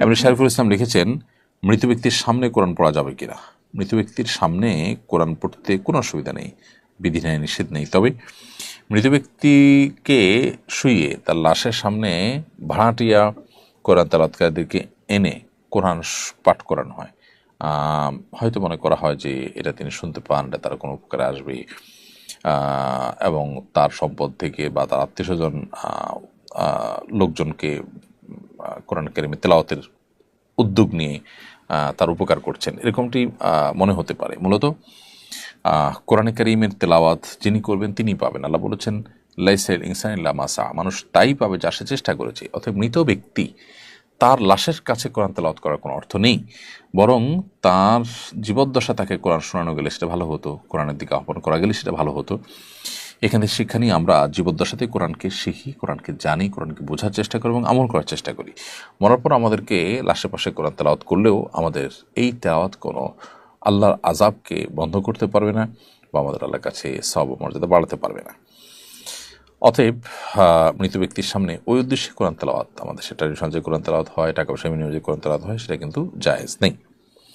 এমনি শারিফুল ইসলাম লিখেছেন, মৃত ব্যক্তির সামনে কোরআন পড়া যাবে কিনা। মৃত ব্যক্তির সামনে কোরআন পড়তে কোনো অসুবিধা নেই, বিধি নেই, নিষেধ নেই। তবে মৃত ব্যক্তিকে শুইয়ে তার লাশের সামনে ভাড়াটিয়া কোরআন তেলাওয়াতকারীদেরকে এনে কোরআন পাঠ করানো হয়। হয়তো মনে করা হয় যে এটা তিনি শুনতে পান, এটা তার কোনো উপকারে আসবে, এবং তার সম্পদ থেকে বা তার আত্মীয় স্বজন লোকজনকে কোরআন কারিমের তেলাওয়াতের উদ্যোগ নিয়ে তার উপকার করছেন, এরকমটি মনে হতে পারে। মূলত কোরআনে কারিমের তেলাওয়াত যিনি করবেন তিনি পাবেন। আল্লাহ বলেছেন, লাইসাল ইনসান ইল্লা মা সা, মানুষ তাই পাবে যা সে চেষ্টা করেছে। অর্থাৎ মৃত ব্যক্তি তার লাশের কাছে কোরআন তেলাওয়াত করার কোনো অর্থ নেই, বরং তার জীবদ্দশা তাকে কোরআন শোনানো গেলে সেটা ভালো হতো, কোরআনের দিকে আহ্বান করা গেলে সেটা ভালো হতো। এখানে শিক্ষা নিয়ে আমরা জীবদ্দশাতে কোরআনকে শিখি, কোরআনকে জানি, কোরআনকে বোঝার চেষ্টা করি এবং আমল করার চেষ্টা করি। মরার পর আমাদেরকে লাশের পাশে কোরআন তেলাওয়াত করলেও আমাদের এই তেলাওয়াত কোনো আল্লাহর আযাবকে বন্ধ করতে পারবে না বা আমাদের আল্লাহর কাছে সওয়াব মর্যাদা বাড়াতে পারবে না। অতএব মৃত ব্যক্তির সামনে ওই উদ্দেশ্যে কোরআন তেলাওয়াত, আমাদের সেটা যে কোরআন তেলাওয়াত হয়, টাকা পয়সা বিনিয়োগে কোরআন তেলাওয়াত হয়, সেটা কিন্তু জায়েজ নেই।